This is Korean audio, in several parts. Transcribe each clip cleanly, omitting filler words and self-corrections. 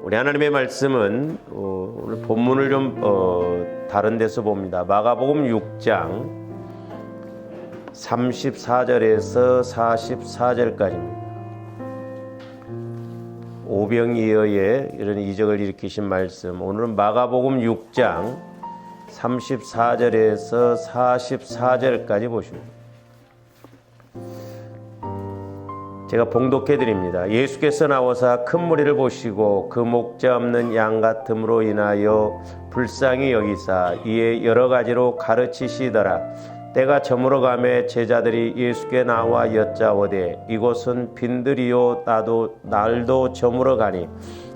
우리 하나님의 말씀은 오늘 본문을 좀 다른 데서 봅니다. 마가복음 6장 34절에서 44절까지입니다. 오병이어의 이런 이적을 일으키신 말씀, 오늘은 마가복음 6장 34절에서 44절까지 보십니다. 제가 봉독해 드립니다. 예수께서 나와사 큰 무리를 보시고 그 목자 없는 양 같음으로 인하여 불쌍히 여기사 이에 여러 가지로 가르치시더라. 때가 저물어가매 제자들이 예수께 나와 여짜오되 이곳은 빈들이요 날도 저물어가니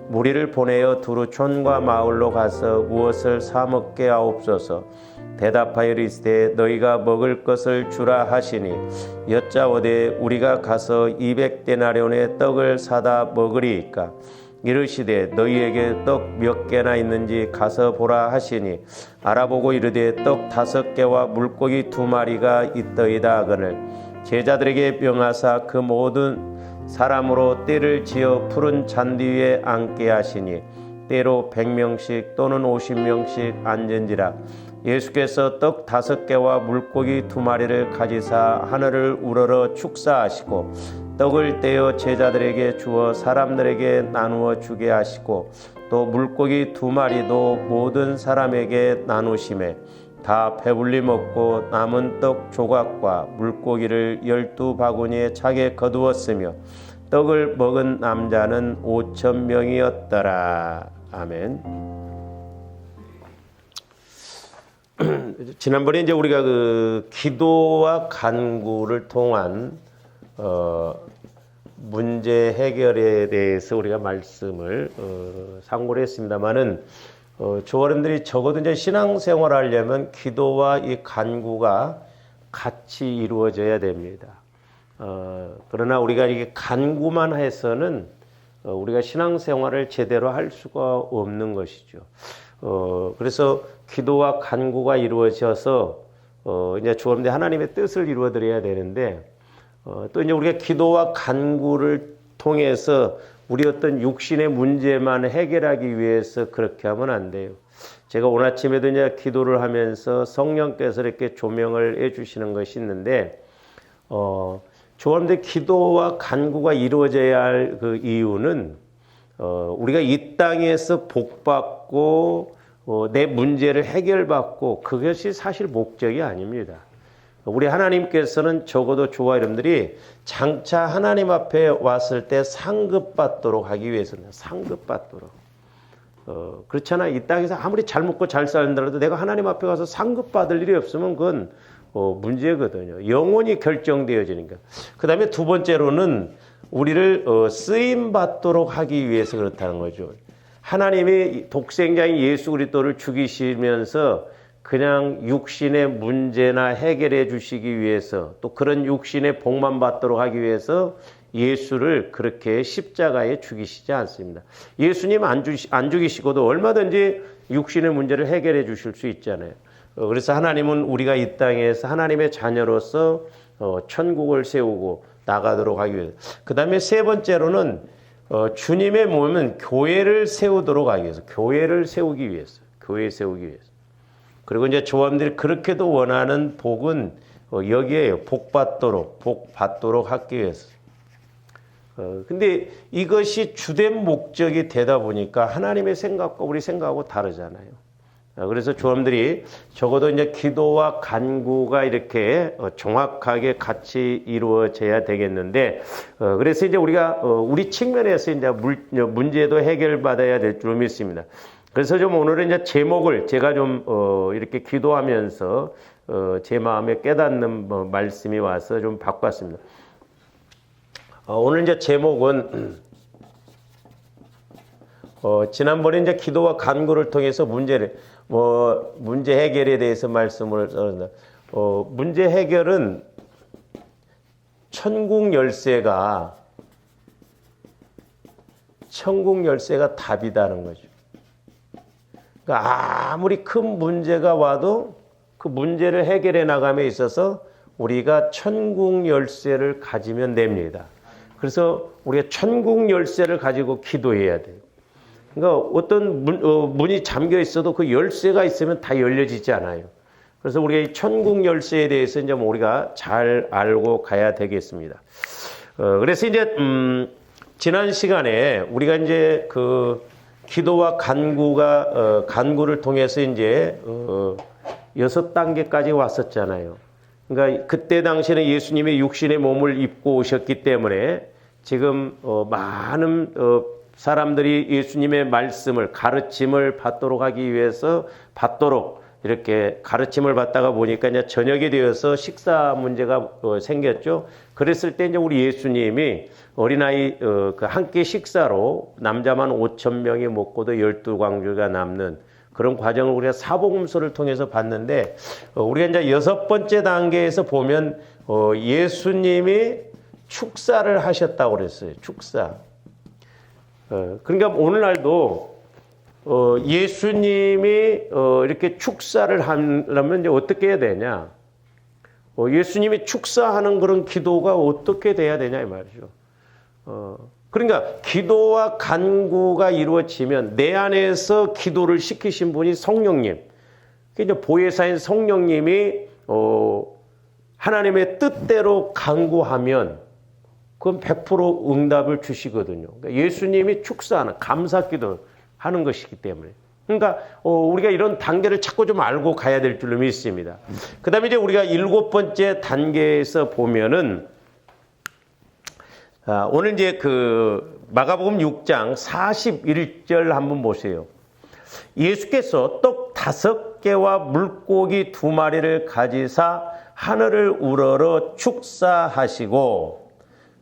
무리를 보내어 두루 촌과 마을로 가서 무엇을 사 먹게 하옵소서. 대답하여 이르시되 너희가 먹을 것을 주라 하시니 여짜오되 우리가 가서 200데나리온의 떡을 사다 먹으리이까. 이르시되 너희에게 떡 몇 개나 있는지 가서 보라 하시니 알아보고 이르되 떡 5개와 물고기 2마리가 있더이다 하거늘 제자들에게 명하사 그 모든 사람으로 떼를 지어 푸른 잔디 위에 앉게 하시니 때로 100명씩 또는 50명씩 앉은지라. 예수께서 떡 5개와 물고기 2마리를 가지사 하늘을 우러러 축사하시고 떡을 떼어 제자들에게 주어 사람들에게 나누어 주게 하시고 또 물고기 2마리도 모든 사람에게 나누시매 다 배불리 먹고 남은 떡 조각과 물고기를 12바구니에 차게 거두었으며 떡을 먹은 남자는 5,000명이었더라. 아멘. 지난번에 이제 우리가 그 기도와 간구를 통한 문제 해결에 대해서 우리가 말씀을 상고를 했습니다만은 조어른들이 적어도 이제 신앙생활을 하려면 기도와 이 간구가 같이 이루어져야 됩니다. 그러나 우리가 이게 간구만 해서는 우리가 신앙생활을 제대로 할 수가 없는 것이죠. 그래서 기도와 간구가 이루어져서 이제 주어른들 하나님의 뜻을 이루어드려야 되는데 또 이제 우리가 기도와 간구를 통해서 우리 어떤 육신의 문제만 해결하기 위해서 그렇게 하면 안 돼요. 제가 오늘 아침에도 이제 기도를 하면서 성령께서 이렇게 조명을 해주시는 것이 있는데, 조원들 기도와 간구가 이루어져야 할 그 이유는 우리가 이 땅에서 복받고 내 문제를 해결받고 그것이 사실 목적이 아닙니다. 우리 하나님께서는 적어도 저와 여러분들이 장차 하나님 앞에 왔을 때 상급받도록 하기 위해서는 상급받도록. 그렇잖아. 이 땅에서 아무리 잘 먹고 잘 살더라도 내가 하나님 앞에 가서 상급받을 일이 없으면 그건 문제거든요. 영원히 결정되어지니까. 그 다음에 두 번째로는 우리를 쓰임받도록 하기 위해서 그렇다는 거죠. 하나님이 독생자인 예수 그리스도를 죽이시면서 그냥 육신의 문제나 해결해 주시기 위해서 또 그런 육신의 복만 받도록 하기 위해서 예수를 그렇게 십자가에 죽이시지 않습니다. 예수님 안 죽이시고도 얼마든지 육신의 문제를 해결해 주실 수 있잖아요. 그래서 하나님은 우리가 이 땅에서 하나님의 자녀로서 천국을 세우고 나가도록 하기 위해서. 그 다음에 세 번째로는 주님의 몸은 교회를 세우도록 하기 위해서. 교회를 세우기 위해서. 교회 세우기 위해서. 그리고 이제 조함들이 그렇게도 원하는 복은 여기에요. 복 받도록 하기 위해서. 근데 이것이 주된 목적이 되다 보니까 하나님의 생각과 우리 생각하고 다르잖아요. 그래서 조함들이 적어도 이제 기도와 간구가 이렇게 정확하게 같이 이루어져야 되겠는데, 그래서 이제 우리가 우리 측면에서 이제 문제도 해결받아야 될 줄 믿습니다. 그래서 좀 오늘은 이제 제목을 제가 좀 이렇게 기도하면서 제 마음에 깨닫는 말씀이 와서 좀 바꿨습니다. 오늘 이제 제목은 지난번에 이제 기도와 간구를 통해서 문제 해결에 대해서 말씀을 드렸습니다. 문제 해결은 천국 열쇠가 답이다는 거죠. 그러니까 아무리 큰 문제가 와도 그 문제를 해결해 나감에 있어서 우리가 천국 열쇠를 가지면 됩니다. 그래서 우리가 천국 열쇠를 가지고 기도해야 돼요. 그러니까 어떤 문이 잠겨 있어도 그 열쇠가 있으면 다 열려지지 않아요. 그래서 우리가 이 천국 열쇠에 대해서 이제 우리가 잘 알고 가야 되겠습니다. 그래서 이제 지난 시간에 우리가 이제 그 기도와 간구를 통해서 이제 6단계까지 왔었잖아요. 그러니까 그때 당시에는 예수님이 육신의 몸을 입고 오셨기 때문에 지금 많은 사람들이 예수님의 말씀을 가르침을 받도록 하기 위해서 이렇게 가르침을 받다가 보니까 이제 저녁이 되어서 식사 문제가 생겼죠. 그랬을 때 이제 우리 예수님이 어린아이 한 끼 식사로 남자만 5,000명이 먹고도 12광주가 남는 그런 과정을 우리가 사복음서를 통해서 봤는데 우리가 이제 6번째 단계에서 보면 예수님이 축사를 하셨다고 그랬어요. 축사. 그러니까 오늘날도 예수님이 이렇게 축사를 하려면 이제 어떻게 해야 되냐? 예수님이 축사하는 그런 기도가 어떻게 돼야 되냐 이 말이죠. 그러니까 기도와 간구가 이루어지면 내 안에서 기도를 시키신 분이 성령님. 이제 보혜사인 성령님이 하나님의 뜻대로 간구하면 그건 100% 응답을 주시거든요. 그러니까 예수님이 축사하는 감사기도 하는 것이기 때문에. 그러니까 우리가 이런 단계를 자꾸 좀 알고 가야 될 줄로 믿습니다. 그 다음에 이제 우리가 7번째 단계에서 보면은 오늘 이제 그 마가복음 6장 41절 한번 보세요. 예수께서 떡 5개와 물고기 2마리를 가지사 하늘을 우러러 축사하시고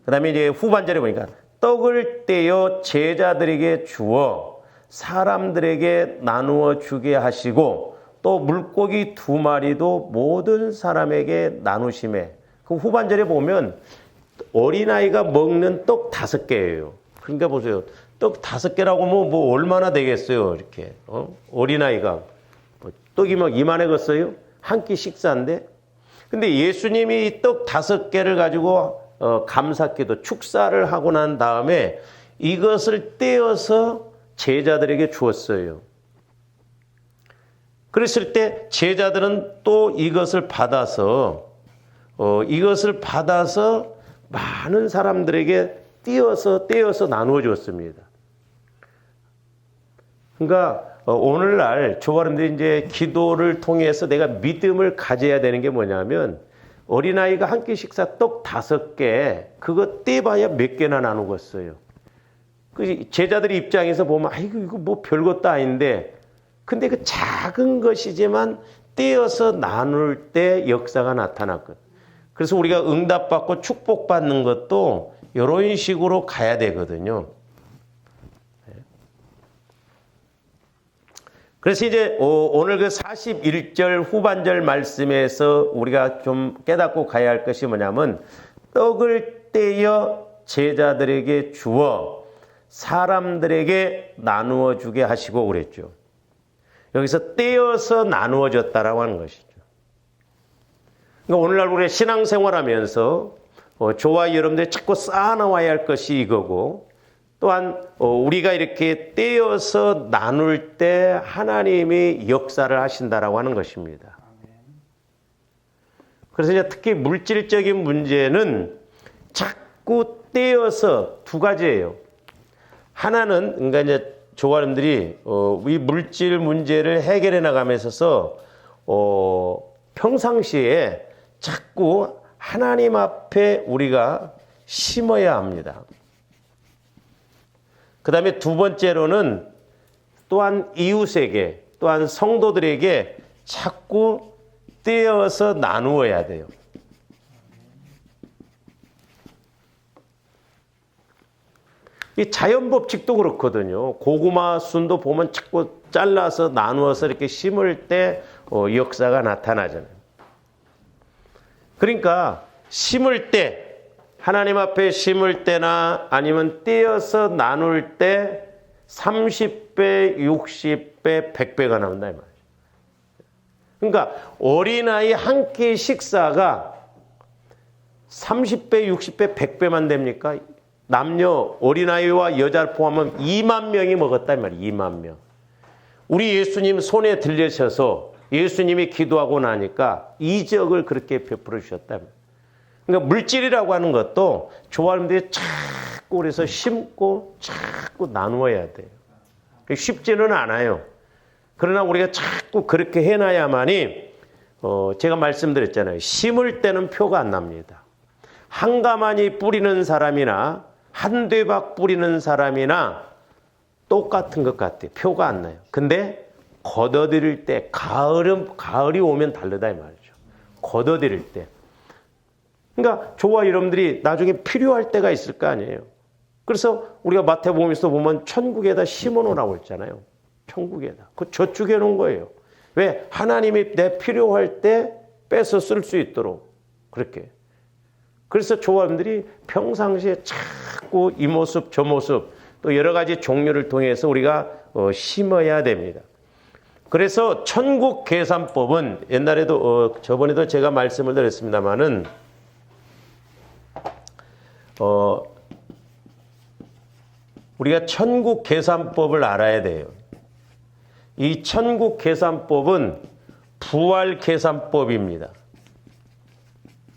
그 다음에 이제 후반절에 보니까 떡을 떼어 제자들에게 주어 사람들에게 나누어 주게 하시고 또 물고기 2마리도 모든 사람에게 나누심에 그 후반절에 보면 어린아이가 먹는 떡 5개예요. 그러니까 보세요. 떡 5개라고 뭐 얼마나 되겠어요. 이렇게 어린아이가 떡이 막 이만해졌어요. 한 끼 식사인데. 근데 예수님이 이 떡 5개를 가지고 감사기도 축사를 하고 난 다음에 이것을 떼어서 제자들에게 주었어요. 그랬을 때 제자들은 또 이것을 받아서 많은 사람들에게 떼어서 나누어 줬습니다. 그러니까 오늘날 저와님들이 이제 기도를 통해서 내가 믿음을 가져야 되는 게 뭐냐면 어린아이가 한 끼 식사 떡 5개 그거 떼봐야 몇 개나 나누겠어요. 그 제자들의 입장에서 보면 아이고 이거 뭐 별것도 아닌데 근데 그 작은 것이지만 떼어서 나눌 때 역사가 나타났거든. 그래서 우리가 응답받고 축복받는 것도 이런 식으로 가야 되거든요. 그래서 이제 오늘 그 41절 후반절 말씀에서 우리가 좀 깨닫고 가야 할 것이 뭐냐면 떡을 떼어 제자들에게 주어 사람들에게 나누어 주게 하시고 그랬죠. 여기서 떼어서 나누어 줬다라고 하는 것이죠. 그러니까 오늘날 우리가 신앙생활하면서 저와 여러분들이 자꾸 쌓아나와야 할 것이 이거고 또한 우리가 이렇게 떼어서 나눌 때 하나님이 역사를 하신다라고 하는 것입니다. 그래서 이제 특히 물질적인 문제는 자꾸 떼어서 2가지예요. 하나는 그러니까 이제 조화님들이 이 물질 문제를 해결해 나가면서 평상시에 자꾸 하나님 앞에 우리가 심어야 합니다. 그 다음에 2번째로는 또한 이웃에게 또한 성도들에게 자꾸 떼어서 나누어야 돼요. 이 자연 법칙도 그렇거든요. 고구마 순도 보면 자꾸 잘라서 나누어서 이렇게 심을 때 역사가 나타나잖아요. 그러니까 심을 때 하나님 앞에 심을 때나 아니면 떼어서 나눌 때 30배, 60배, 100배가 나온다 이 말이에요. 그러니까 어린아이 한 끼 식사가 30배, 60배, 100배만 됩니까? 남녀 어린아이와 여자를 포함하면 2만 명이 먹었단 말이에요. 2만 명. 우리 예수님 손에 들려셔서 예수님이 기도하고 나니까 이적을 그렇게 베풀어 주셨다. 그러니까 물질이라고 하는 것도 조화님들이 자꾸 그래서 심고 자꾸 나누어야 돼요. 쉽지는 않아요. 그러나 우리가 자꾸 그렇게 해놔야만이 제가 말씀드렸잖아요. 심을 때는 표가 안 납니다. 한 가마니 뿌리는 사람이나 한 대박 뿌리는 사람이나 똑같은 것 같아요. 표가 안 나요. 근데 걷어들일 때 가을이 오면 다르다 이 말이죠. 걷어들일 때. 그러니까 저와 여러분들이 나중에 필요할 때가 있을 거 아니에요. 그래서 우리가 마태복음에서 보면 천국에다 심어놓으라고 했잖아요. 천국에다. 그 저축해 놓은 거예요. 왜? 하나님이 내 필요할 때 빼서 쓸 수 있도록 그렇게. 그래서 조합들이 평상시에 자꾸 이 모습 저 모습 또 여러 가지 종류를 통해서 우리가 심어야 됩니다. 그래서 천국 계산법은 옛날에도 저번에도 제가 말씀을 드렸습니다마는 우리가 천국 계산법을 알아야 돼요. 이 천국 계산법은 부활 계산법입니다.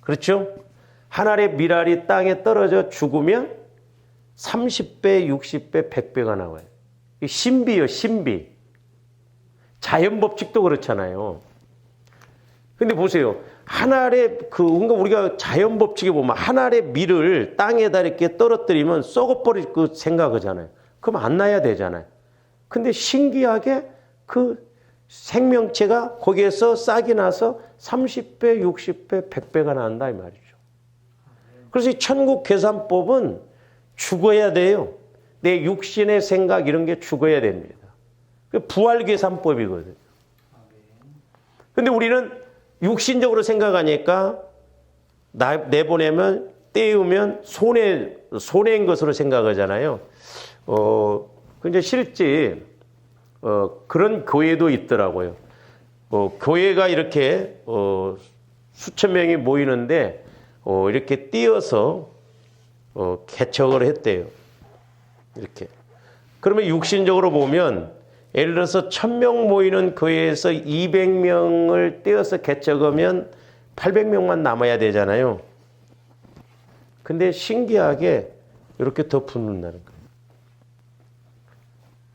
그렇죠? 하늘의 밀알이 땅에 떨어져 죽으면 30배, 60배, 100배가 나와요. 이 신비요, 신비. 자연 법칙도 그렇잖아요. 근데 보세요. 하늘의 그러니까 우리가 자연 법칙에 보면 하늘의 밀을 땅에다 이렇게 떨어뜨리면 썩어버릴 그 생각하잖아요. 그럼 안 나야 되잖아요. 근데 신기하게 그 생명체가 거기에서 싹이 나서 30배, 60배, 100배가 난다 이 말이죠. 그래서 이 천국 계산법은 죽어야 돼요. 내 육신의 생각 이런 게 죽어야 됩니다. 부활 계산법이거든요. 근데 우리는 육신적으로 생각하니까 내보내면 떼우면 손해인 것으로 생각하잖아요. 근데 실제 그런 교회도 있더라고요. 교회가 이렇게 수천 명이 모이는데 이렇게 띄어서 개척을 했대요. 이렇게. 그러면 육신적으로 보면 예를 들어서 1000명 모이는 교회에서 200명을 떼어서 개척하면 800명만 남아야 되잖아요. 근데 신기하게 이렇게 더 붙는다는 거예요.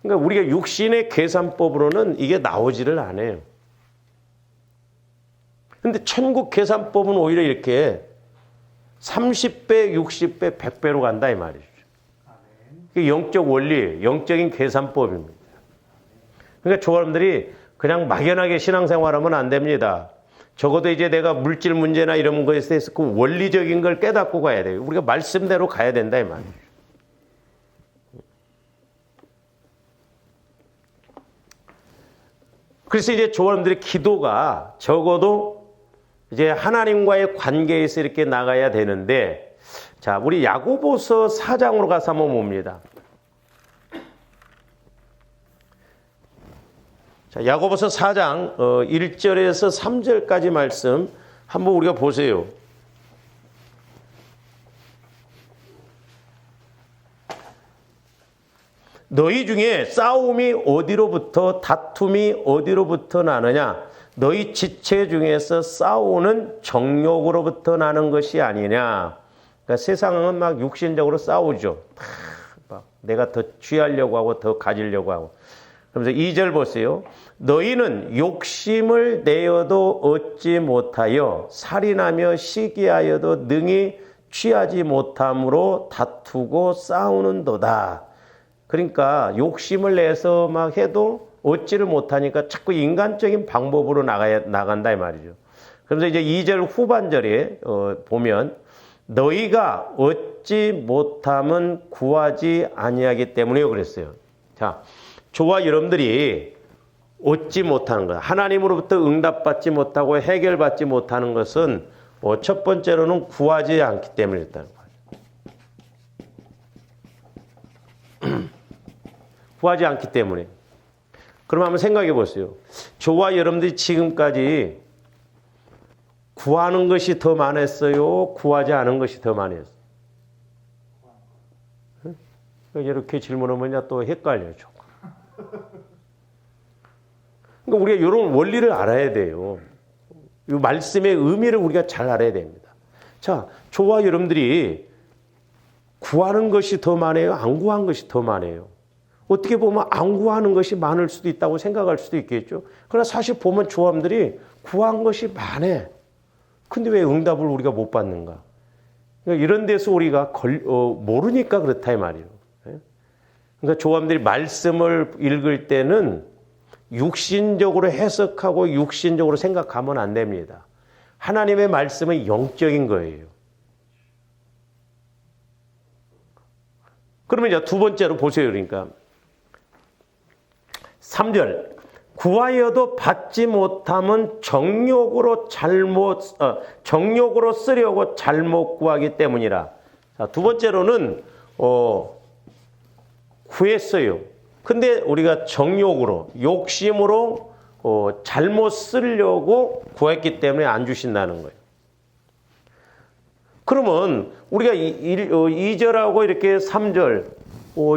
그러니까 우리가 육신의 계산법으로는 이게 나오지를 않아요. 근데 천국 계산법은 오히려 이렇게 30배, 60배, 100배로 간다 이 말이죠. 이게 영적 원리, 영적인 계산법입니다. 그러니까 조합원들이 그냥 막연하게 신앙생활하면 안 됩니다. 적어도 이제 내가 물질 문제나 이런 거에 대해서 그 원리적인 걸 깨닫고 가야 돼요. 우리가 말씀대로 가야 된다 이 말이죠. 그래서 이제 조합원들의 기도가 적어도 이제 하나님과의 관계에서 이렇게 나가야 되는데, 자, 우리 야고보서 4장으로 가서 한번 봅니다. 자, 야고보서 4장 1절에서 3절까지 말씀 한번 우리가 보세요. 너희 중에 싸움이 어디로부터 다툼이 어디로부터 나느냐? 너희 지체 중에서 싸우는 정욕으로부터 나는 것이 아니냐? 그러니까 세상은 막 육신적으로 싸우죠. 막 내가 더 취하려고 하고 더 가지려고 하고. 그러면서 2절 보세요. 너희는 욕심을 내어도 얻지 못하여 살인하며 시기하여도 능히 취하지 못함으로 다투고 싸우는도다. 그러니까 욕심을 내서 막 해도 얻지를 못하니까 자꾸 인간적인 방법으로 나간다 이 말이죠. 그래서 이제 2절 후반절에 보면 너희가 얻지 못함은 구하지 아니하기 때문이요 그랬어요. 자, 저와 여러분들이 얻지 못하는 것, 하나님으로부터 응답받지 못하고 해결받지 못하는 것은 첫 번째로는 구하지 않기 때문이었다는 거예요. 구하지 않기 때문에. 그럼 한번 생각해 보세요. 저와 여러분들이 지금까지 구하는 것이 더 많았어요? 구하지 않은 것이 더 많았어요? 이렇게 질문하면 또 헷갈려요. 그러니까 우리가 이런 원리를 알아야 돼요. 이 말씀의 의미를 우리가 잘 알아야 됩니다. 자, 저와 여러분들이 구하는 것이 더 많아요? 안 구한 것이 더 많아요? 어떻게 보면 안 구하는 것이 많을 수도 있다고 생각할 수도 있겠죠. 그러나 사실 보면 조함들이 구한 것이 많아. 근데 왜 응답을 우리가 못 받는가? 그러니까 이런 데서 우리가 모르니까 그렇다 이 말이에요. 그러니까 조함들이 말씀을 읽을 때는 육신적으로 해석하고 육신적으로 생각하면 안 됩니다. 하나님의 말씀은 영적인 거예요. 그러면 이제 두 번째로 보세요. 그러니까 3절 구하여도 받지 못함은 정욕으로 쓰려고 잘못 구하기 때문이라. 자, 두 번째로는 구했어요. 근데 우리가 정욕으로, 욕심으로 잘못 쓰려고 구했기 때문에 안 주신다는 거예요. 그러면 우리가 2절하고 이렇게 3절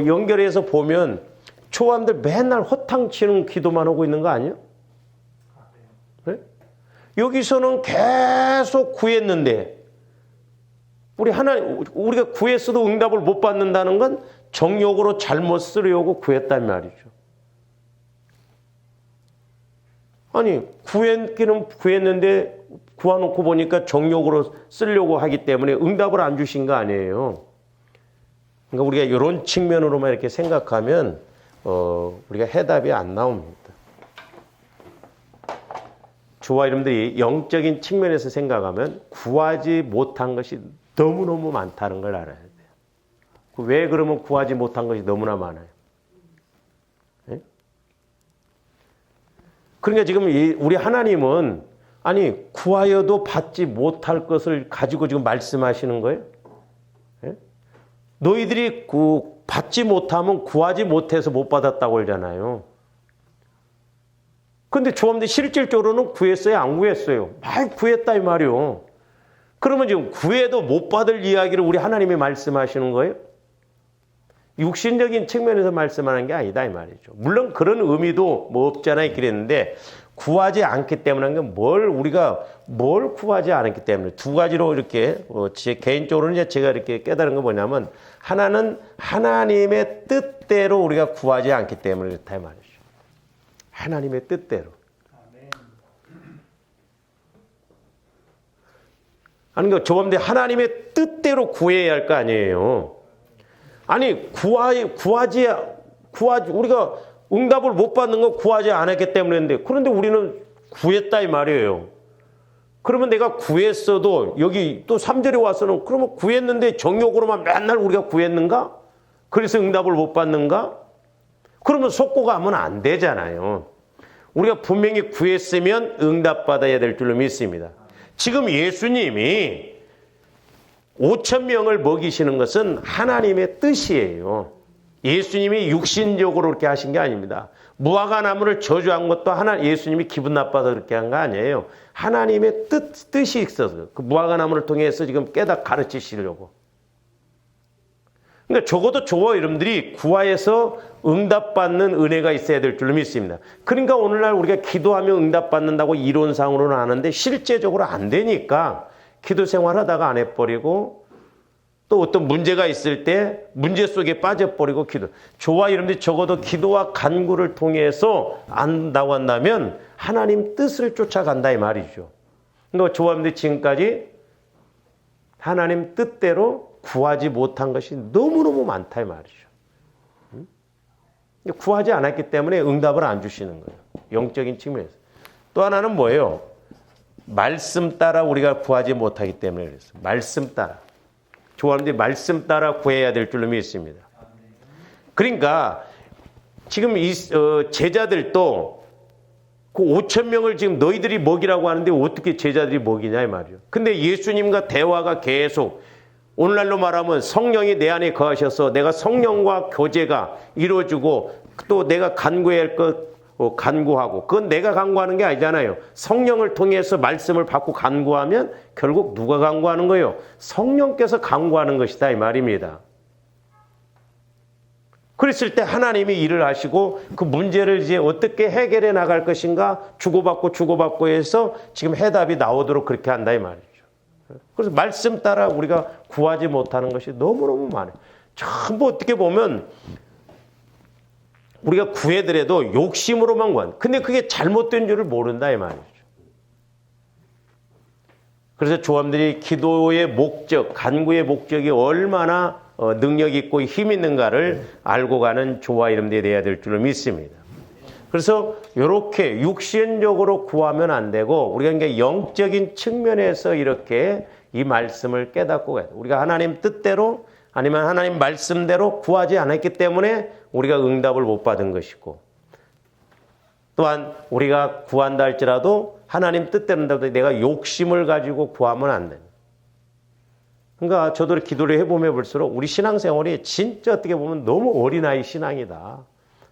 연결해서 보면 초함들 맨날 허탕치는 기도만 하고 있는 거 아니에요? 네? 여기서는 계속 구했는데 우리가 구했어도 응답을 못 받는다는 건 정욕으로 잘못 쓰려고 구했단 말이죠. 아니 구했기는 구했는데 구해놓고 보니까 정욕으로 쓰려고 하기 때문에 응답을 안 주신 거 아니에요. 그러니까 우리가 이런 측면으로만 이렇게 생각하면 우리가 해답이 안 나옵니다. 저와 여러분들이 영적인 측면에서 생각하면 구하지 못한 것이 너무너무 많다는 걸 알아야 돼요. 왜 그러면 구하지 못한 것이 너무나 많아요? 네? 그러니까 지금 우리 하나님은 아니 구하여도 받지 못할 것을 가지고 지금 말씀하시는 거예요. 네? 너희들이 받지 못하면 구하지 못해서 못 받았다고 하잖아요. 근데 조함들이 실질적으로는 구했어요? 안 구했어요? 많이 구했다 이 말이요. 그러면 지금 구해도 못 받을 이야기를 우리 하나님이 말씀하시는 거예요? 육신적인 측면에서 말씀하는 게 아니다 이 말이죠. 물론 그런 의미도 뭐 없잖아 그랬는데 구하지 않기 때문에 우리가 뭘 구하지 않았기 때문에 두 가지로 이렇게 제 개인적으로는 이제 제가 이렇게 깨달은 거 뭐냐면 하나는 하나님의 뜻대로 우리가 구하지 않기 때문에 그렇다 이 말이죠. 하나님의 뜻대로. 아니 그러니까 저번에 하나님의 뜻대로 구해야 할 거 아니에요. 아니 우리가 응답을 못 받는 건 구하지 않았기 때문인데 그런데 우리는 구했다 이 말이에요. 그러면 내가 구했어도 여기 또 3절에 와서는 그러면 구했는데 정욕으로만 맨날 우리가 구했는가? 그래서 응답을 못 받는가? 그러면 속고 가면 안 되잖아요. 우리가 분명히 구했으면 응답받아야 될 줄로 믿습니다. 지금 예수님이 5,000명을 먹이시는 것은 하나님의 뜻이에요. 예수님이 육신적으로 그렇게 하신 게 아닙니다. 무화과 나무를 저주한 것도 예수님이 기분 나빠서 그렇게 한 거 아니에요. 하나님의 뜻이 있어서 그 무화과 나무를 통해서 지금 가르치시려고. 그러니까 적어도 저와 여러분들이 구하에서 응답받는 은혜가 있어야 될 줄로 믿습니다. 그러니까 오늘날 우리가 기도하면 응답받는다고 이론상으로는 아는데 실제적으로 안 되니까 기도 생활하다가 안 해버리고 또 어떤 문제가 있을 때 문제 속에 빠져버리고 저와 여러분들이 적어도 기도와 간구를 통해서 안다고 한다면 하나님 뜻을 쫓아간다 이 말이죠. 그러니까 저와 여러분들이 지금까지 하나님 뜻대로 구하지 못한 것이 너무너무 많다 이 말이죠. 구하지 않았기 때문에 응답을 안 주시는 거예요. 영적인 측면에서. 또 하나는 뭐예요? 말씀 따라 우리가 구하지 못하기 때문에 그랬어요. 말씀 따라. 조합원들이 말씀 따라 구해야 될 줄로 믿습니다. 그러니까 지금 이 제자들도 그 5,000명을 지금 너희들이 먹이라고 하는데 어떻게 제자들이 먹이냐 이 말이에요. 근데 예수님과 대화가 계속 오늘날로 말하면 성령이 내 안에 거하셔서 내가 성령과 교제가 이루어지고 또 내가 간구해야 할 것 간구하고 그건 내가 간구하는 게 아니잖아요. 성령을 통해서 말씀을 받고 간구하면 결국 누가 간구하는 거예요? 성령께서 간구하는 것이다 이 말입니다. 그랬을 때 하나님이 일을 하시고 그 문제를 이제 어떻게 해결해 나갈 것인가 주고받고 해서 지금 해답이 나오도록 그렇게 한다 이 말이죠. 그래서 말씀 따라 우리가 구하지 못하는 것이 너무너무 많아요. 전부 어떻게 보면 우리가 구해더라도 욕심으로만 구한. 근데 그게 잘못된 줄을 모른다 이 말이죠. 그래서 조함들이 기도의 목적, 간구의 목적이 얼마나 능력 있고 힘 있는가를 알고 가는 조화 이름들이 돼야 될 줄을 믿습니다. 그래서 이렇게 육신적으로 구하면 안 되고 우리가 이제 영적인 측면에서 이렇게 이 말씀을 깨닫고 가야 돼요. 우리가 하나님 뜻대로 아니면 하나님 말씀대로 구하지 않았기 때문에 우리가 응답을 못 받은 것이고 또한 우리가 구한다 할지라도 하나님 뜻대로 내가 욕심을 가지고 구하면 안 돼요. 그러니까 저도 기도를 해보면 볼수록 우리 신앙생활이 진짜 어떻게 보면 너무 어린아이 신앙이다.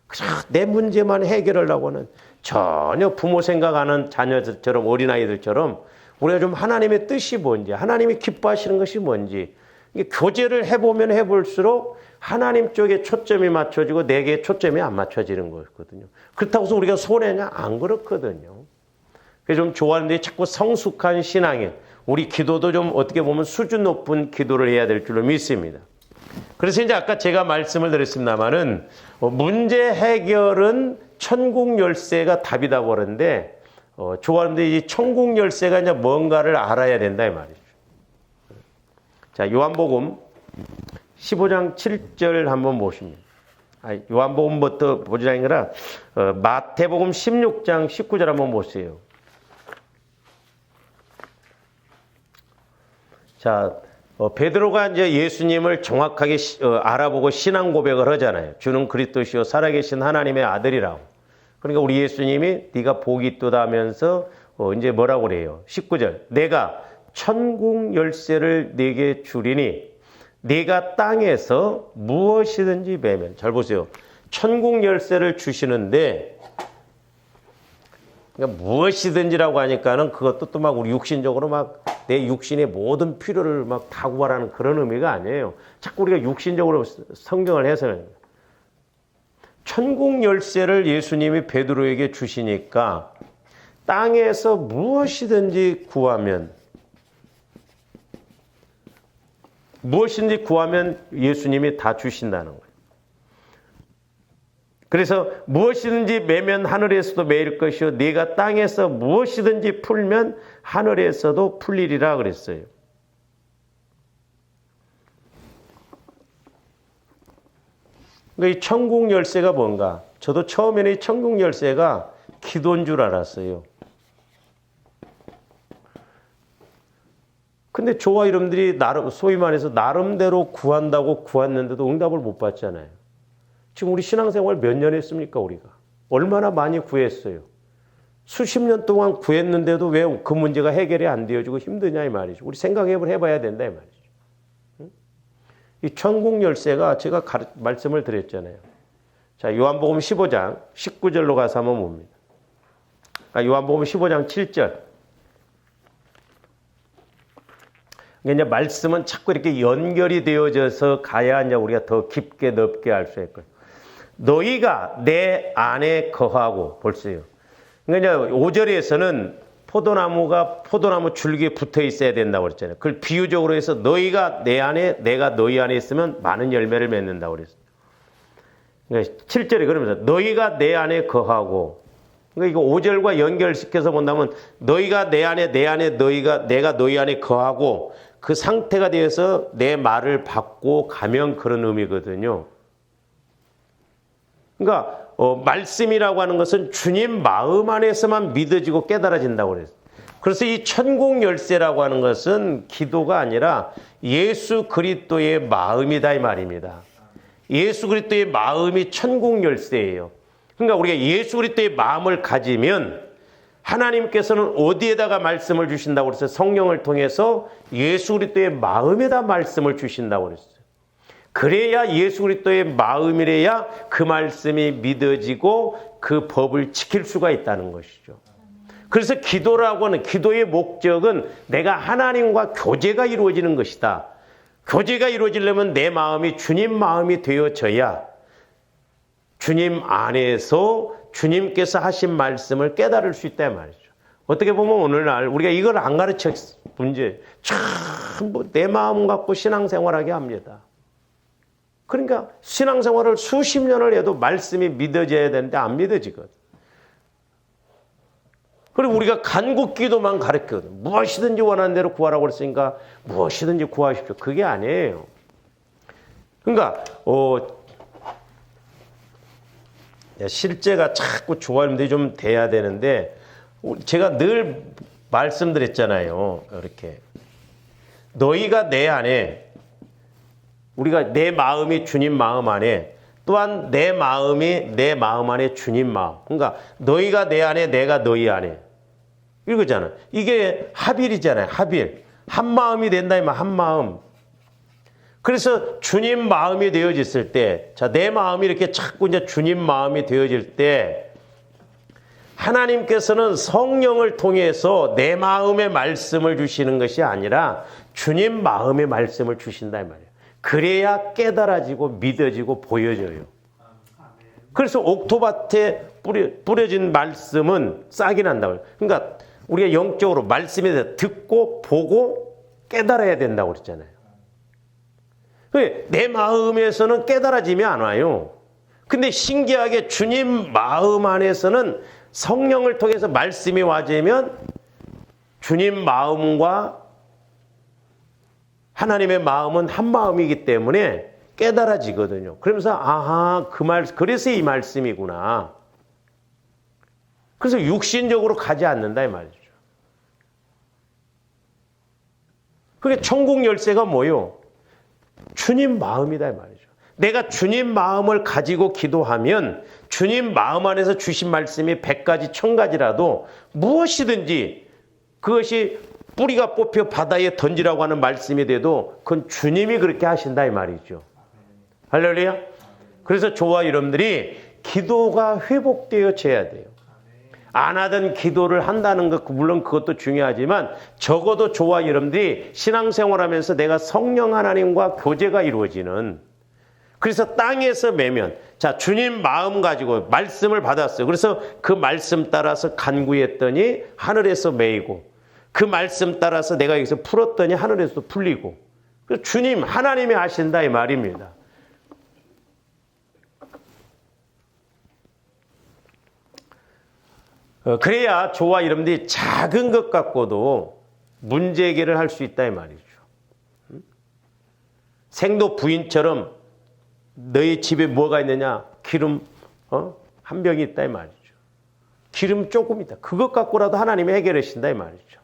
그냥 내 문제만 해결하려고 하는 전혀 부모 생각하는 자녀들처럼 어린아이들처럼 우리가 좀 하나님의 뜻이 뭔지 하나님이 기뻐하시는 것이 뭔지 교제를 해보면 해볼수록 하나님 쪽에 초점이 맞춰지고 내게 초점이 안 맞춰지는 거거든요. 그렇다고 해서 우리가 손해냐? 안 그렇거든요. 그래서 좀 좋아하는데 자꾸 성숙한 신앙에 우리 기도도 좀 어떻게 보면 수준 높은 기도를 해야 될 줄로 믿습니다. 그래서 이제 아까 제가 말씀을 드렸습니다만은 문제 해결은 천국 열쇠가 답이다 그러는데 좋아하는데 이 천국 열쇠가 이제 뭔가를 알아야 된다 이 말이죠. 자, 요한복음 15장 7절 한번 보십니다. 요한복음부터 보자는 거라 마태복음 16장 19절 한번 보세요. 자, 베드로가 이제 예수님을 정확하게 알아보고 신앙 고백을 하잖아요. 주는 그리스도시요 살아계신 하나님의 아들이라고. 그러니까 우리 예수님이 네가 복이 있도다 하면서 이제 뭐라고 그래요? 19절. 내가 천국 열쇠를 네게 주리니 네가 땅에서 무엇이든지 매면. 잘 보세요. 천국 열쇠를 주시는데 그러니까 무엇이든지라고 하니까는 그것도 또 막 우리 육신적으로 막 내 육신의 모든 필요를 막 다 구하라는 그런 의미가 아니에요. 자꾸 우리가 육신적으로 성경을 해석합니다. 천국 열쇠를 예수님이 베드로에게 주시니까 땅에서 무엇이든지 구하면 예수님이 다 주신다는 거예요. 그래서 무엇이든지 매면 하늘에서도 매일 것이요 네가 땅에서 무엇이든지 풀면 하늘에서도 풀리리라 그랬어요. 그러니까 이 천국 열쇠가 뭔가? 저도 처음에는 이 천국 열쇠가 기도인 줄 알았어요. 근데 저와 여러분들이 소위 말해서 나름대로 구한다고 구했는데도 응답을 못 받잖아요. 지금 우리 신앙생활 몇 년 했습니까, 우리가? 얼마나 많이 구했어요. 수십 년 동안 구했는데도 왜 그 문제가 해결이 안 되어지고 힘드냐 이 말이죠. 우리 해봐야 된다 이 말이죠. 이 천국 열쇠가 제가 말씀을 드렸잖아요. 자, 요한복음 15장 19절로 가서 한번 봅니다. 요한복음 15장 7절. 이제 말씀은 자꾸 이렇게 연결이 되어져서 가야 이제 우리가 더 깊게 넓게 알 수 있고요. 너희가 내 안에 거하고 보세요. 그러니까 5절에서는 포도나무 줄기에 붙어 있어야 된다고 그랬잖아요. 그걸 비유적으로 해서 너희가 내 안에 내가 너희 안에 있으면 많은 열매를 맺는다고 그랬어요. 그러니까 7절에 그러면서 너희가 내 안에 거하고 그러니까 이거 5절과 연결시켜서 본다면 너희가 내 안에 내가 너희 안에 거하고 그 상태가 되어서 내 말을 받고 가면 그런 의미거든요. 그러니까 말씀이라고 하는 것은 주님 마음 안에서만 믿어지고 깨달아진다고 그랬어요. 그래서 이 천국 열쇠라고 하는 것은 기도가 아니라 예수 그리스도의 마음이다 이 말입니다. 예수 그리스도의 마음이 천국 열쇠예요. 그러니까 우리가 예수 그리스도의 마음을 가지면 하나님께서는 어디에다가 말씀을 주신다고 그랬어요? 성령을 통해서 예수 그리스도의 마음에다 말씀을 주신다고 그랬어요. 그래야 예수 그리스도의 마음이래야 그 말씀이 믿어지고 그 법을 지킬 수가 있다는 것이죠. 그래서 기도라고 하는 기도의 목적은 내가 하나님과 교제가 이루어지는 것이다. 교제가 이루어지려면 내 마음이 주님 마음이 되어져야 주님 안에서 주님께서 하신 말씀을 깨달을 수 있다 말이죠. 어떻게 보면 오늘날 우리가 이걸 안 가르쳐 문제 전부 내 마음 갖고 신앙생활하게 합니다. 그러니까 신앙생활을 수십 년을 해도 말씀이 믿어져야 되는데 안 믿어지거든. 그리고 우리가 간구 기도만 가르치거든. 무엇이든지 원하는 대로 구하라고 그랬으니까 무엇이든지 구하십시오. 그게 아니에요. 그러니까 실제가 자꾸 조화님들이 좀 돼야 되는데 제가 늘 말씀드렸잖아요. 이렇게 너희가 내 안에 우리가 내 마음이 주님 마음 안에 또한 내 마음이 내 마음 안에 주님 마음. 그러니까 너희가 내 안에 내가 너희 안에 이거잖아. 이게 합일이잖아요. 합일. 한 마음이 된다 이면 한 마음. 그래서 주님 마음이 되어졌을 때, 자, 내 마음이 이렇게 자꾸 이제 주님 마음이 되어질 때, 하나님께서는 성령을 통해서 내 마음의 말씀을 주시는 것이 아니라 주님 마음의 말씀을 주신다 이 말이에요. 그래야 깨달아지고 믿어지고 보여져요. 그래서 옥토밭에 뿌려진 말씀은 싹이 난다고요. 그러니까 우리가 영적으로 말씀에 대해서 듣고 보고 깨달아야 된다고 그랬잖아요. 내 마음에서는 깨달아지면 안 와요. 근데 신기하게 주님 마음 안에서는 성령을 통해서 말씀이 와지면 주님 마음과 하나님의 마음은 한 마음이기 때문에 깨달아지거든요. 그러면서 아하, 그래서 이 말씀이구나. 그래서 육신적으로 가지 않는다 이 말이죠. 그게 천국 열쇠가 뭐요? 주님 마음이다 이 말이죠. 내가 주님 마음을 가지고 기도하면 주님 마음 안에서 주신 말씀이 100가지 1000가지라도 무엇이든지 그것이 뿌리가 뽑혀 바다에 던지라고 하는 말씀이 돼도 그건 주님이 그렇게 하신다 이 말이죠. 할렐루야. 그래서 저와 여러분들이 기도가 회복되어져야 돼요. 안 하던 기도를 한다는 것 물론 그것도 중요하지만 적어도 저와 여러분들이 신앙생활하면서 내가 성령 하나님과 교제가 이루어지는 그래서 땅에서 매면 자 주님 마음 가지고 말씀을 받았어요. 그래서 그 말씀 따라서 간구했더니 하늘에서 매이고 그 말씀 따라서 내가 여기서 풀었더니 하늘에서 풀리고 주님 하나님이 하신다 이 말입니다. 그래야 저와 여러분들이 작은 것 갖고도 문제 해결을 할 수 있다 이 말이죠. 생도 부인처럼 너희 집에 뭐가 있느냐? 기름 한 병이 있다 이 말이죠. 기름 조금 있다. 그것 갖고라도 하나님이 해결하신다 이 말이죠.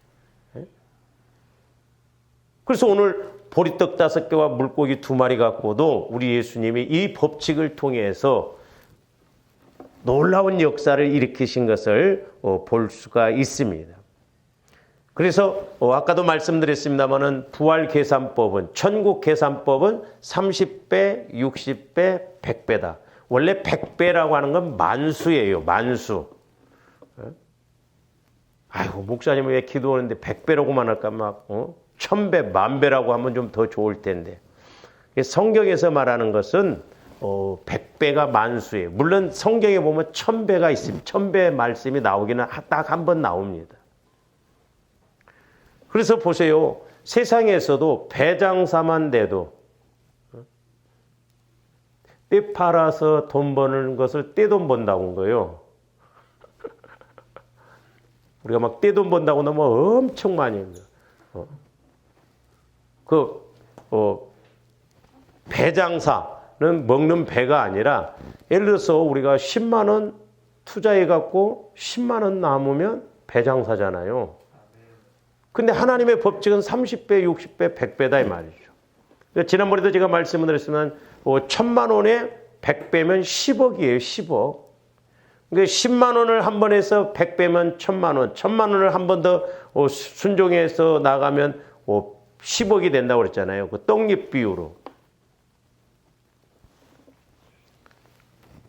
그래서 오늘 보리떡 5개와 물고기 2마리 갖고도 우리 예수님이 이 법칙을 통해서 놀라운 역사를 일으키신 것을 볼 수가 있습니다. 그래서 아까도 말씀드렸습니다마는 부활 계산법은 천국 계산법은 30배, 60배, 100배다. 원래 100배라고 하는 건 만수예요. 만수. 아이고 목사님은 왜 기도하는데 100배라고만 할까 막 1000배, 만배라고 하면 좀 더 좋을 텐데. 성경에서 말하는 것은 100배가 만수예요. 물론 성경에 보면 1000배가 있습니다. 1000배 말씀이 나오기는 딱 한 번 나옵니다. 그래서 보세요. 세상에서도 배장사만 돼도 떼 팔아서 돈 버는 것을 떼돈 번다고 한 거예요. 우리가 막 떼돈 번다고 하면 엄청 많이 합니다. 배장사는 먹는 배가 아니라 예를 들어서 우리가 10만 원 투자해 갖고 10만 원 남으면 배장사잖아요. 근데 하나님의 법칙은 30배, 60배, 100배다 이 말이죠. 지난번에도 제가 말씀을 드렸지만 1000만 원에 100배면 10억이에요. 10억. 그러니까 10만 원을 한 번 해서 100배면 1000만 원. 1000만 원을 한 번 더 순종해서 나가면 10억이 된다고 그랬잖아요. 그 떡잎 비유로.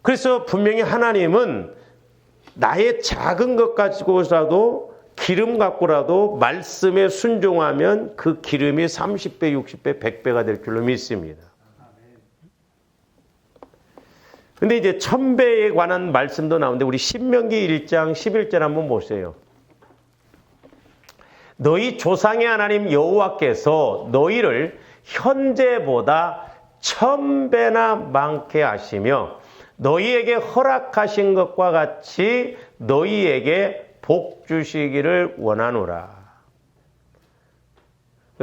그래서 분명히 하나님은 나의 작은 것 가지고라도 기름 갖고라도 말씀에 순종하면 그 기름이 30배, 60배, 100배가 될 줄로 믿습니다. 근데 이제 천배에 관한 말씀도 나오는데 우리 신명기 1장 11절 한번 보세요. 너희 조상의 하나님 여호와께서 너희를 현재보다 1000배나 많게 하시며 너희에게 허락하신 것과 같이 너희에게 복 주시기를 원하노라.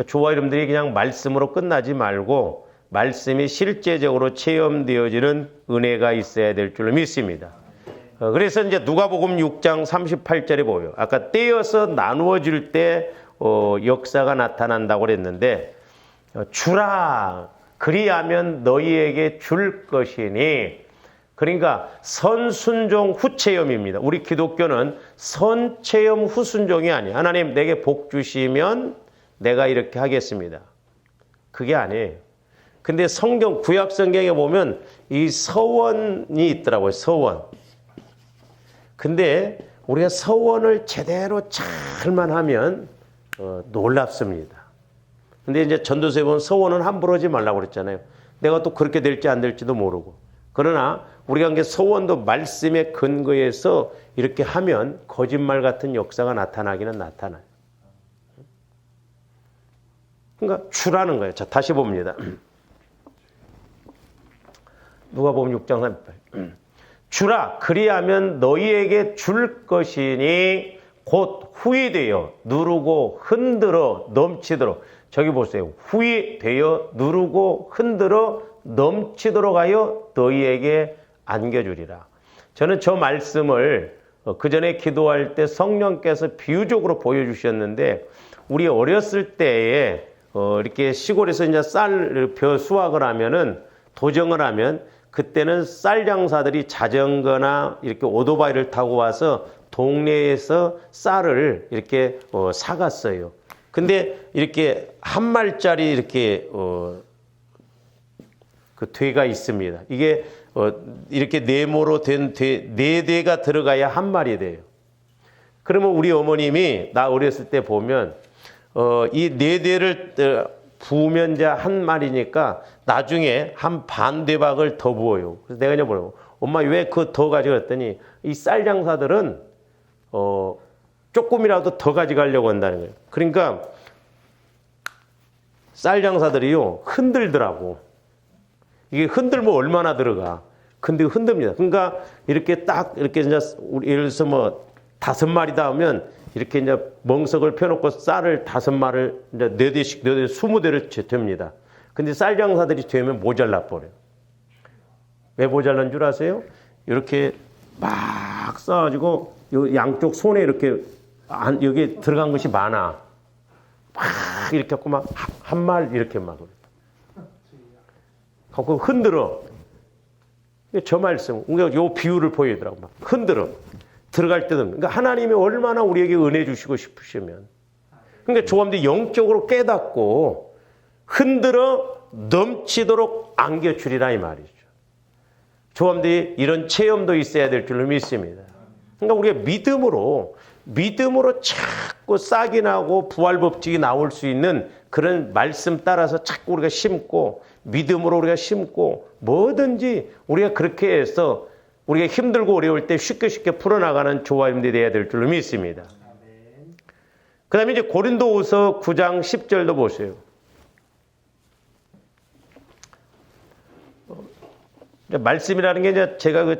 저와 여러분들이 그냥 말씀으로 끝나지 말고 말씀이 실제적으로 체험되어지는 은혜가 있어야 될 줄로 믿습니다. 그래서 이제 누가복음 6장 38절에 보여요. 아까 떼어서 나누어질 때 역사가 나타난다고 그랬는데 주라 그리하면 너희에게 줄 것이니, 그러니까 선순종 후체험입니다. 우리 기독교는 선체험 후순종이 아니에요. 하나님 내게 복 주시면 내가 이렇게 하겠습니다. 그게 아니에요. 근데 성경, 구약 성경에 보면 이 서원이 있더라고요. 서원. 근데 우리가 서원을 제대로 잘만 하면 놀랍습니다. 근데 이제 전도서에 보면 서원은 함부로 하지 말라고 그랬잖아요. 내가 또 그렇게 될지 안 될지도 모르고. 그러나 우리가 이게 서원도 말씀의 근거에서 이렇게 하면 거짓말 같은 역사가 나타나기는 나타나요. 그러니까 주라는 거예요. 자, 다시 봅니다. 누가복음 6장 38. 주라 그리하면 너희에게 줄 것이니 곧 후히 되어 누르고 흔들어 넘치도록. 저기 보세요. 후히 되어 누르고 흔들어 넘치도록 하여 너희에게 안겨주리라. 저는 저 말씀을 그 전에 기도할 때 성령께서 비유적으로 보여주셨는데, 우리 어렸을 때에 이렇게 시골에서 이제 쌀 벼 수확을 하면은 도정을 하면 그때는 쌀 장사들이 자전거나 이렇게 오토바이를 타고 와서 동네에서 쌀을 이렇게 사갔어요. 근데 이렇게 한 말짜리 이렇게 그 대가 있습니다. 이게 이렇게 네모로 된 네 대가 들어가야 한 말이 돼요. 그러면 우리 어머님이 나 어렸을 때 보면 이 네 대를 부으면 이제 한 말이니까 나중에 한 반 대박을 더 부어요. 그래서 내가 이제 뭐라고, 엄마 왜 그 더 가져갔더니 이 쌀 장사들은 조금이라도 더 가져가려고 한다는 거예요. 그러니까 쌀 장사들이요 흔들더라고. 이게 흔들면 얼마나 들어가? 근데 흔듭니다. 그러니까 이렇게 딱 이렇게 이제 예를 들어서 뭐 5마리다 하면 이렇게 이제 멍석을 펴놓고 쌀을 5마리를 이제 4대씩 4대 20대를 됩니다. 근데 쌀 장사들이 되면 모자라 버려요. 왜 모자란 줄 아세요? 이렇게 막 싸가지고 양쪽 손에 이렇게 여기 들어간 것이 많아. 막 이렇게 하고 막 한 말 이렇게 막 갖고 흔들어. 저 말씀, 그러니까 요 비유를 보이더라고. 막 흔들어. 들어갈 때도. 그러니까 하나님이 얼마나 우리에게 은혜 주시고 싶으시면. 그러니까 조감들이 영적으로 깨닫고 흔들어 넘치도록 안겨주리라 이 말이죠. 조감들이 이런 체험도 있어야 될 줄로 믿습니다. 그러니까 우리가 믿음으로 자꾸 싹이 나고 부활법칙이 나올 수 있는 그런 말씀 따라서 자꾸 우리가 심고, 믿음으로 우리가 심고, 뭐든지 우리가 그렇게 해서 우리가 힘들고 어려울 때 쉽게 풀어나가는 조화임들이 되어야 될 줄로 믿습니다. 그 다음에 이제 고린도후서 9장 10절도 보세요. 말씀이라는 게 이제 제가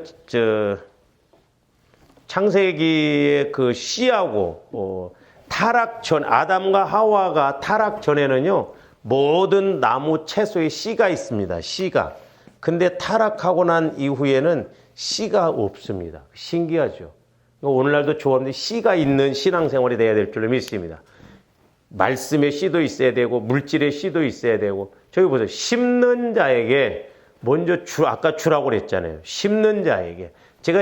창세기의 그 씨하고 타락 전, 아담과 하와가 타락 전에는요 모든 나무 채소에 씨가 있습니다. 씨가. 근데 타락하고 난 이후에는 씨가 없습니다. 신기하죠. 오늘날도 조합원들이 씨가 있는 신앙생활이 돼야 될 줄로 믿습니다. 말씀의 씨도 있어야 되고 물질의 씨도 있어야 되고. 저기 보세요. 심는 자에게 먼저 아까 주라고 그랬잖아요. 심는 자에게. 제가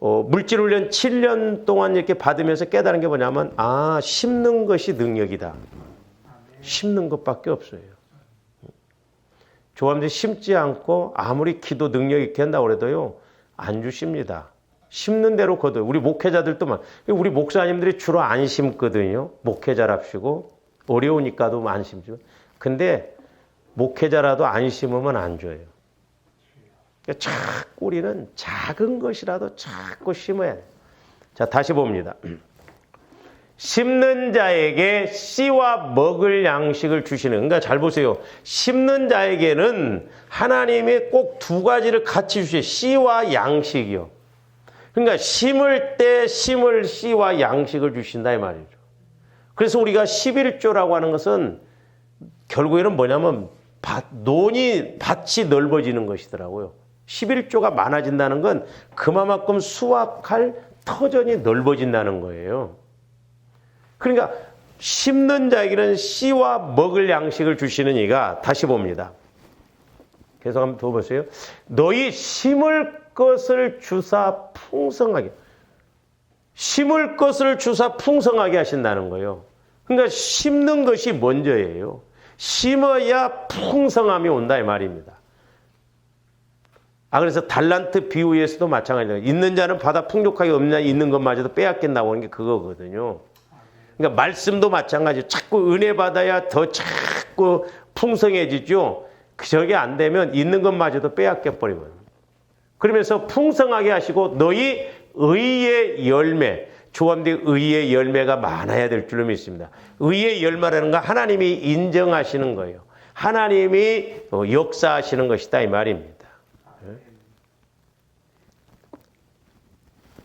물질 훈련 7년 동안 이렇게 받으면서 깨달은 게 뭐냐면, 심는 것이 능력이다. 심는 것밖에 없어요. 조합원들이 심지 않고 아무리 기도 능력 있게 한다고 해도요 안 주십니다. 심는 대로 거둬요. 우리 목회자들도 우리 목사님들이 주로 안 심거든요. 목회자랍시고 어려우니까도 안 심죠. 근데 목회자라도 안 심으면 안 줘요. 자꾸 우리는 작은 것이라도 자꾸 심어야 돼. 자, 다시 봅니다. 심는 자에게 씨와 먹을 양식을 주시는, 그러니까 잘 보세요. 심는 자에게는 하나님이 꼭 두 가지를 같이 주셔요. 씨와 양식이요. 그러니까 심을 때 심을 씨와 양식을 주신다 이 말이죠. 그래서 우리가 11조라고 하는 것은 결국에는 뭐냐면 밭이 넓어지는 것이더라고요. 11조가 많아진다는 건 그만큼 수확할 터전이 넓어진다는 거예요. 그러니까 심는 자에게는 씨와 먹을 양식을 주시는 이가, 다시 봅니다. 계속 한번 더 보세요. 너희 심을 것을 주사 풍성하게, 심을 것을 주사 풍성하게 하신다는 거예요. 그러니까 심는 것이 먼저예요. 심어야 풍성함이 온다 이 말입니다. 그래서 달란트 비유에서도 마찬가지예요. 있는 자는 받아 풍족하게, 없는 자 있는 것마저도 빼앗긴다고 하는 게 그거거든요. 그러니까 말씀도 마찬가지예요. 자꾸 은혜 받아야 더 자꾸 풍성해지죠. 저게 안 되면 있는 것마저도 빼앗겨 버리거든요. 그러면서 풍성하게 하시고 너희 의의 열매, 조함대 의의 열매가 많아야 될 줄로 믿습니다. 의의 열매라는 건 하나님이 인정하시는 거예요. 하나님이 역사하시는 것이다 이 말입니다.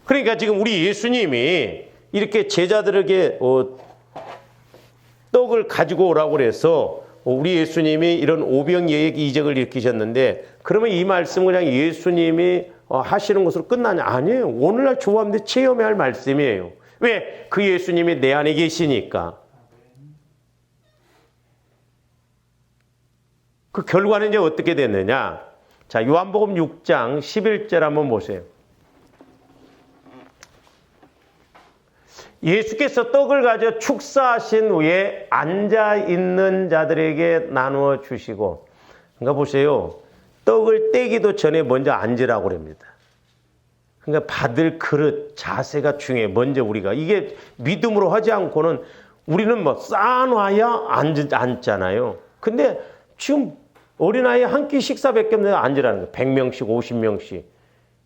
그러니까 지금 우리 예수님이 이렇게 제자들에게 떡을 가지고 오라고 그래서 우리 예수님이 이런 오병이어의 이적을 일으키셨는데, 그러면 이 말씀은 그냥 예수님이 하시는 것으로 끝나냐? 아니에요. 오늘날 조합대 체험해야 할 말씀이에요. 왜? 그 예수님이 내 안에 계시니까. 그 결과는 이제 어떻게 됐느냐? 자, 요한복음 6장 11절 한번 보세요. 예수께서 떡을 가져 축사하신 후에 앉아있는 자들에게 나누어 주시고, 그러니까 보세요. 떡을 떼기도 전에 먼저 앉으라고 그럽니다. 그러니까 받을 그릇, 자세가 중요해. 먼저 우리가. 이게 믿음으로 하지 않고는 우리는 뭐 쌓아놔야 앉잖아요. 근데 지금 어린아이 한 끼 식사밖에 없는데 앉으라는 거예요. 100명씩, 50명씩.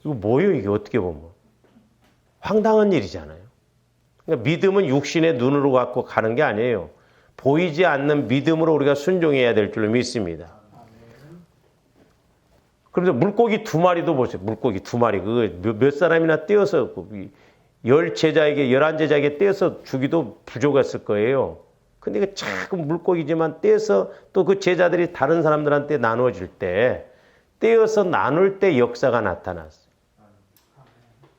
이거 뭐예요, 이게 어떻게 보면. 황당한 일이잖아요. 그러니까 믿음은 육신의 눈으로 갖고 가는 게 아니에요. 보이지 않는 믿음으로 우리가 순종해야 될 줄로 믿습니다. 그래서 물고기 2마리도 보세요. 물고기 2마리. 그거 몇 사람이나 떼어서 10제자에게, 11제자에게 떼어서 주기도 부족했을 거예요. 근데 그 작은 물고기지만 떼어서 또 그 제자들이 다른 사람들한테 나누어줄 때, 떼어서 나눌 때 역사가 나타났어요.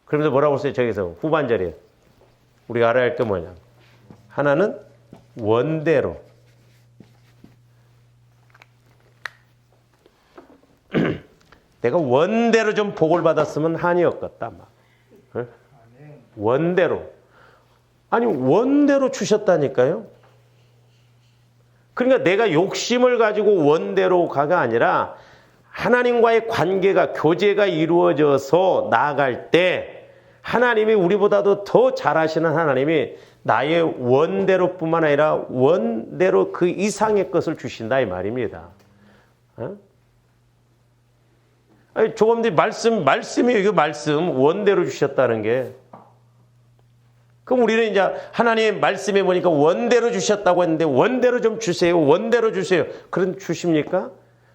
그러면서 뭐라고 했어요? 저기서 후반절에. 우리가 알아야 할 게 뭐냐. 하나는 원대로. 내가 원대로 좀 복을 받았으면 한이 없겠다. 막. 응? 원대로. 아니, 원대로 주셨다니까요. 그러니까 내가 욕심을 가지고 원대로가가 아니라 하나님과의 관계가, 교제가 이루어져서 나아갈 때 하나님이 우리보다도 더 잘하시는 하나님이 나의 원대로뿐만 아니라 원대로 그 이상의 것을 주신다 이 말입니다. 어? 아니, 조금들 말씀이에요. 이거 말씀 원대로 주셨다는 게. 그럼 우리는 이제 하나님 말씀에 보니까 원대로 주셨다고 했는데 원대로 좀 주세요. 원대로 주세요. 그런 주십니까?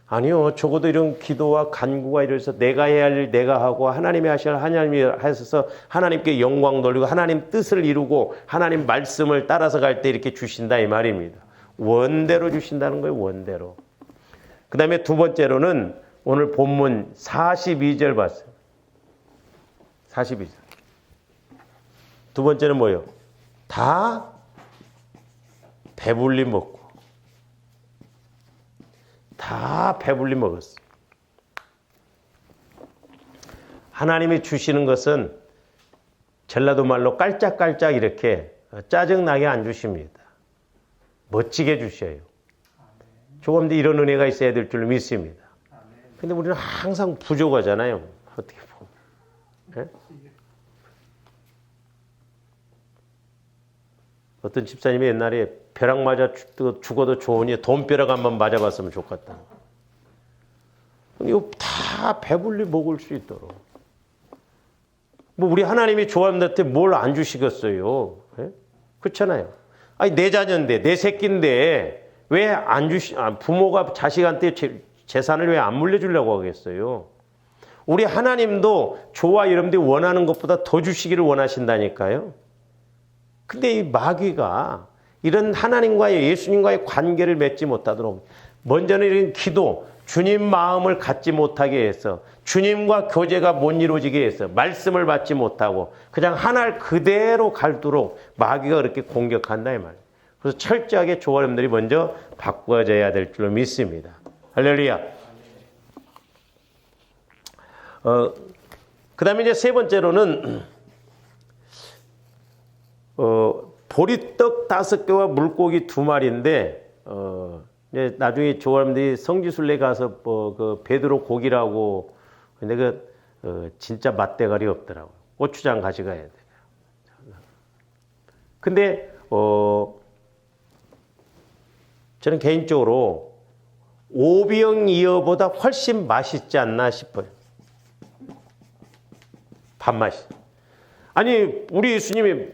아니요. 적어도 이런 기도와 간구가 이래서 내가 해야 할 일 내가 하고 하나님이 하셔야 할 하나님이 하셔서 하나님께 영광 돌리고 하나님 뜻을 이루고 하나님 말씀을 따라서 갈 때 이렇게 주신다 이 말입니다. 원대로 주신다는 거예요. 원대로. 그 다음에 두 번째로는 오늘 본문 42절 봤어요. 42절. 두 번째는 뭐예요? 다 배불리 먹고. 다 배불리 먹었어. 하나님이 주시는 것은 전라도 말로 깔짝깔짝 이렇게 짜증나게 안 주십니다. 멋지게 주셔요. 조금 더 이런 은혜가 있어야 될 줄 믿습니다. 근데 우리는 항상 부족하잖아요. 어떻게 보면. 네? 어떤 집사님이 옛날에 벼락 맞아 죽어도 좋으니 돈벼락 한번 맞아봤으면 좋겠다. 이거 다 다 배불리 먹을 수 있도록. 뭐 우리 하나님이 조합들한테 뭘 안 주시겠어요? 예? 그렇잖아요. 아니 내 자녀인데 내 새끼인데 왜 안 부모가 자식한테 재산을 왜 안 물려주려고 하겠어요? 우리 하나님도 저와 여러분들이 원하는 것보다 더 주시기를 원하신다니까요. 근데 이 마귀가 이런 하나님과의 예수님과의 관계를 맺지 못하도록 먼저는 이런 기도, 주님 마음을 갖지 못하게 해서 주님과 교제가 못 이루어지게 해서 말씀을 받지 못하고 그냥 하나를 그대로 갈도록 마귀가 그렇게 공격한다 이 말이에요. 그래서 철저하게 저와 여러분들이 먼저 바꿔져야 될 줄로 믿습니다. 할렐루야. 그 다음에 이제 세 번째로는 보리떡 5개와 물고기 2마리인데 이제 나중에 조화님들이 성지순례 가서 그 베드로 고기라고 근데 진짜 맛대가리 없더라고요. 고추장 가져가야 돼요. 근데 저는 개인적으로 오병이어보다 훨씬 맛있지 않나 싶어요. 밥맛이. 아니 우리 예수님이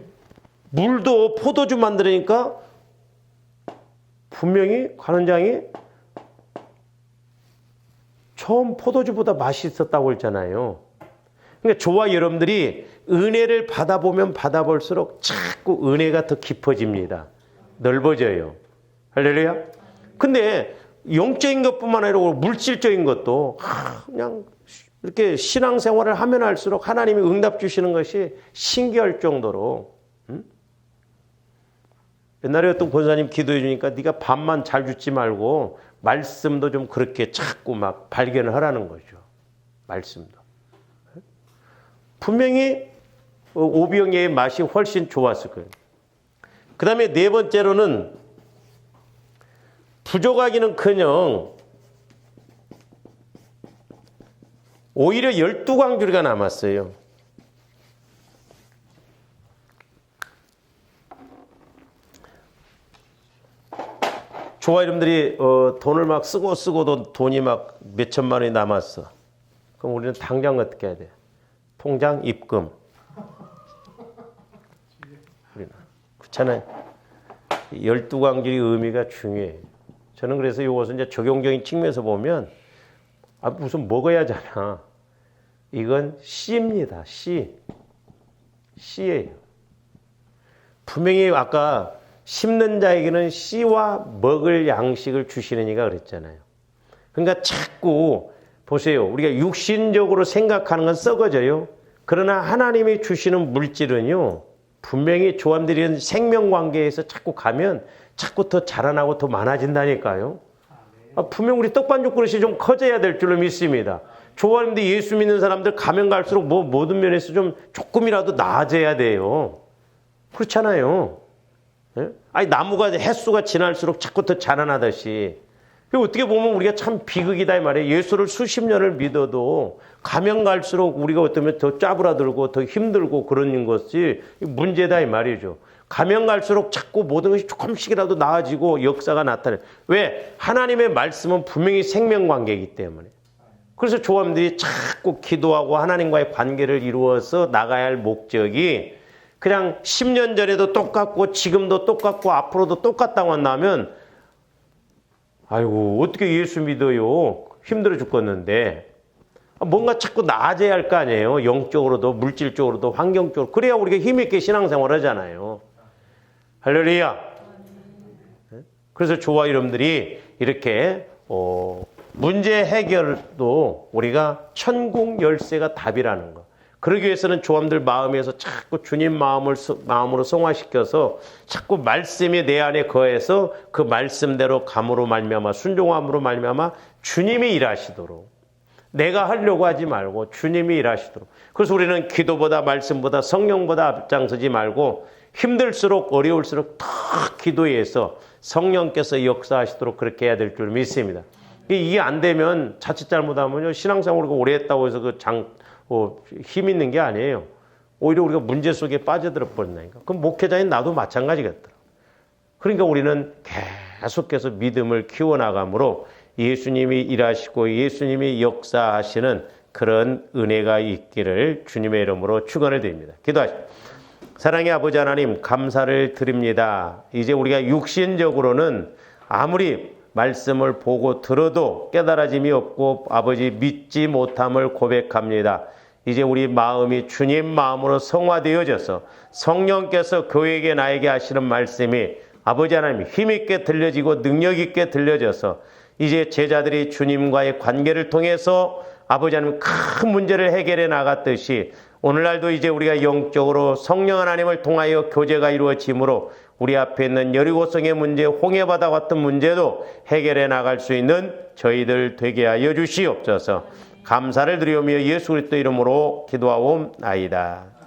물도 포도주 만들으니까 분명히 관원장이 처음 포도주보다 맛이 있었다고 했잖아요. 그러니까 저와 여러분들이 은혜를 받아보면 받아볼수록 자꾸 은혜가 더 깊어집니다. 넓어져요. 할렐루야. 근데 영적인 것뿐만 아니라 물질적인 것도 그냥 이렇게 신앙생활을 하면 할수록 하나님이 응답 주시는 것이 신기할 정도로 옛날에 어떤 권사님 기도해 주니까 네가 밥만 잘 주지 말고 말씀도 좀 그렇게 자꾸 막 발견을 하라는 거죠. 말씀도. 분명히 오병이의 맛이 훨씬 좋았을 거예요. 그 다음에 네 번째로는 부족하기는커녕 오히려 12광주리가 남았어요. 조화 이름들이 돈을 막 쓰고도 돈이 막 몇천만 원이 남았어. 그럼 우리는 당장 어떻게 해야 돼? 통장 입금. 우리는 그렇잖아요. 12광주리 의미가 중요해요. 저는 그래서 이것은 이제 적용적인 측면에서 보면 무슨 먹어야잖아. 이건 씨입니다. 씨. 씨예요. 분명히 아까 심는 자에게는 씨와 먹을 양식을 주시는 이가 그랬잖아요. 그러니까 자꾸 보세요. 우리가 육신적으로 생각하는 건 썩어져요. 그러나 하나님이 주시는 물질은요. 분명히 조함들이 생명관계에서 자꾸 가면 자꾸 더 자라나고 더 많아진다니까요. 분명 우리 떡반죽 그릇이 좀 커져야 될 줄로 믿습니다. 조함들 예수 믿는 사람들 가면 갈수록 모든 면에서 좀 조금이라도 나아져야 돼요. 그렇잖아요. 예? 아니 나무가 횟수가 지날수록 자꾸 더 자라나듯이 어떻게 보면 우리가 참 비극이다 이 말이에요. 예수를 수십 년을 믿어도 가면 갈수록 우리가 어쩌면 더 짜부라들고 더 힘들고 그런 것이 문제다 이 말이죠. 가면 갈수록 자꾸 모든 것이 조금씩이라도 나아지고 역사가 나타나요. 왜? 하나님의 말씀은 분명히 생명관계이기 때문에. 그래서 조함들이 자꾸 기도하고 하나님과의 관계를 이루어서 나가야 할 목적이 그냥 10년 전에도 똑같고 지금도 똑같고 앞으로도 똑같다고 한다면 아이고 어떻게 예수 믿어요. 힘들어 죽겠는데 뭔가 자꾸 나아져야 할 거 아니에요. 영적으로도 물질적으로도 환경적으로. 그래야 우리가 힘있게 신앙생활 하잖아요. 할렐루야. 그래서 저와 여러분들이 이렇게 문제 해결도 우리가 천국 열쇠가 답이라는 거. 그러기 위해서는 조함들 마음에서 자꾸 주님 마음으로 성화시켜서 자꾸 말씀이 내 안에 거해서 그 말씀대로 감으로 말미암아 순종함으로 말미암아 주님이 일하시도록 내가 하려고 하지 말고 주님이 일하시도록. 그래서 우리는 기도보다 말씀보다 성령보다 앞장서지 말고 힘들수록 어려울수록 더 기도해서 성령께서 역사하시도록 그렇게 해야 될 줄 믿습니다. 이게 안 되면 자칫 잘못하면요 신앙생활을 오래 했다고 해서 힘 있는 게 아니에요. 오히려 우리가 문제 속에 빠져들어 버린다니까. 그럼 목회자인 나도 마찬가지겠더라. 그러니까 우리는 계속해서 믿음을 키워나감으로 예수님이 일하시고 예수님이 역사하시는 그런 은혜가 있기를 주님의 이름으로 축원을 드립니다. 기도하십시오. 사랑의 아버지 하나님, 감사를 드립니다. 이제 우리가 육신적으로는 아무리 말씀을 보고 들어도 깨달아짐이 없고 아버지 믿지 못함을 고백합니다. 이제 우리 마음이 주님 마음으로 성화되어져서 성령께서 교회에게 나에게 하시는 말씀이 아버지 하나님 힘있게 들려지고 능력있게 들려져서 이제 제자들이 주님과의 관계를 통해서 아버지 하나님 큰 문제를 해결해 나갔듯이 오늘날도 이제 우리가 영적으로 성령 하나님을 통하여 교제가 이루어지므로 우리 앞에 있는 여리고성의 문제, 홍해바다 같은 문제도 해결해 나갈 수 있는 저희들 되게 하여 주시옵소서. 감사를 드리오며 예수 그리스도 이름으로 기도하옵나이다.